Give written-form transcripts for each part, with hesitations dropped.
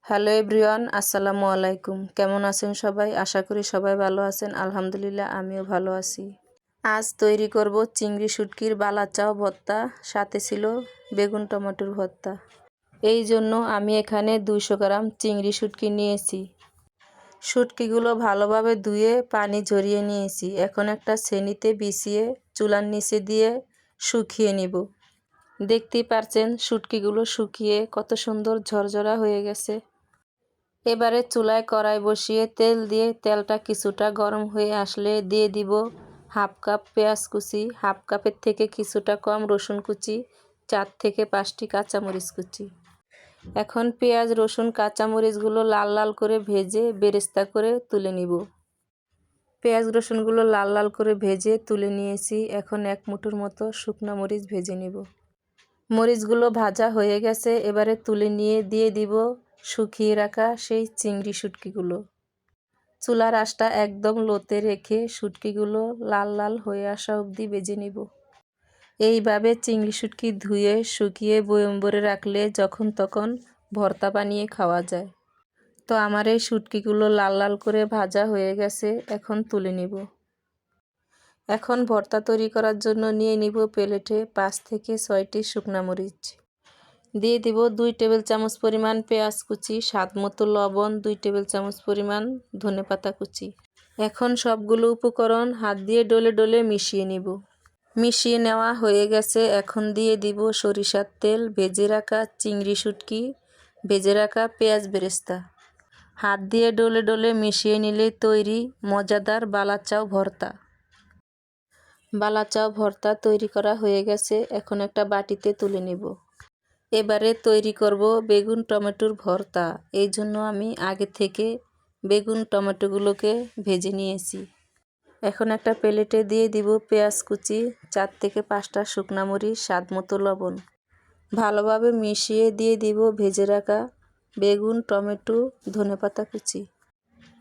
Hello everyone, আসসালামু আলাইকুম। কেমন আছেন সবাই? আশা করি সবাই ভালো আছেন। আলহামদুলিল্লাহ, আমিও ভালো আছি। আজ তৈরি করব চিংড়ি শুটকির বালাচাও ভর্তা, সাথে ছিল বেগুন টমেটোর ভর্তা। এই জন্য আমি এখানে 200 গ্রাম চিংড়ি শুটকি নিয়েছি। শুটকিগুলো ভালোভাবে ধুয়ে পানি ঝরিয়ে নিয়েছি। এখন একটা ছেনিতে বিছিয়ে চুলার নিচে দিয়ে শুকিয়ে নিব। দেখতেই পারছেন শুটকিগুলো শুকিয়ে কত সুন্দর ঝরঝরা হয়ে গেছে। এবারে চুলায় কড়াই বসিয়ে তেল দিয়ে তেলটা কিছুটা গরম হয়ে আসলে দিয়ে দিব হাফ কাপ পেঁয়াজ কুচি, হাফ কাপের থেকে কিছুটা কম রসুন কুচি, 4 থেকে 5টি কাঁচামরিচ কুচি। এখন পেঁয়াজ রসুন কাঁচামরিচগুলো লাল লাল করে ভেজে বেরেস্তা করে তুলে নিব। পেঁয়াজ রসুনগুলো লাল লাল করে ভেজে তুলে নিয়েছি। এখন 1 মুঠোর মতো শুকনো মরিচ ভেজে নিব। মরিচগুলো ভাজা হয়ে গেছে, এবারে তুলে নিয়ে দিয়ে দিব শুকিয়ে রাখা সেই চিংড়ি শুটকিগুলো। চুলার আঁচটা একদম লোতে রেখে শুটকিগুলো লাল লাল হয়ে আসা অবধি ভেজে নিব। এইভাবে চিংড়ি শুটকি ধুয়ে শুকিয়ে বয়ম ভরে রাখলে যখন তখন ভর্তা বানিয়ে খাওয়া যায়। তো আমার এই শুটকিগুলো লাল লাল করে ভাজা হয়ে গেছে, এখন তুলে নিব। এখন ভর্তা তৈরি করার জন্য নিয়ে নিব প্লেটে 5 থেকে 6টি শুকনা মরিচ। দিয়ে দিব 2 টেবিল চামচ পরিমাণ পেঁয়াজ কুচি, স্বাদ মতো লবণ, 2 টেবিল চামচ পরিমাণ ধনেপাতা কুচি। এখন সবগুলো উপকরণ হাত দিয়ে ডলে ডলে মিশিয়ে নিব। মিশিয়ে নেওয়া হয়ে গেছে। এখন দিয়ে দিব সরিষার তেল, ভেজে রাখা চিংড়ি শুটকি, ভেজে রাখা পেঁয়াজ বেরেস্তা। হাত দিয়ে ডলে ডলে মিশিয়ে নিলে তৈরি মজাদার বালাচাও ভর্তা। বালাচাও ভর্তা তৈরি করা হয়ে গেছে। এখন একটা বাটিতে তুলে নেব। এবারে তৈরি করব বেগুন টমেটোর ভর্তা। এই জন্য আমি আগে থেকে বেগুন টমেটোগুলোকে ভেজে নিয়েছি। এখন একটা প্লেটে দিয়ে দিব পেঁয়াজ কুচি, 4 থেকে 5টা শুকনা মরিচ, স্বাদ মতো লবণ। ভালোভাবে মিশিয়ে দিয়ে দিব ভেজে রাখা বেগুন টমেটো ধনেপাতা কুচি।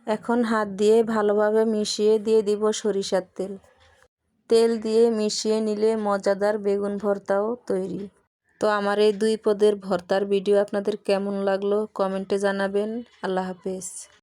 এখন হাত দিয়ে ভালোভাবে মিশিয়ে দিয়ে দিব সরিষার তেল। তেল দিয়ে মিশিয়ে নিলে মজাদার বেগুন ভর্তাও তৈরি। তো আমার এই 2 পদের ভর্তার ভিডিও আপনাদের কেমন লাগলো কমেন্টে জানাবেন। আল্লাহ হাফেজ।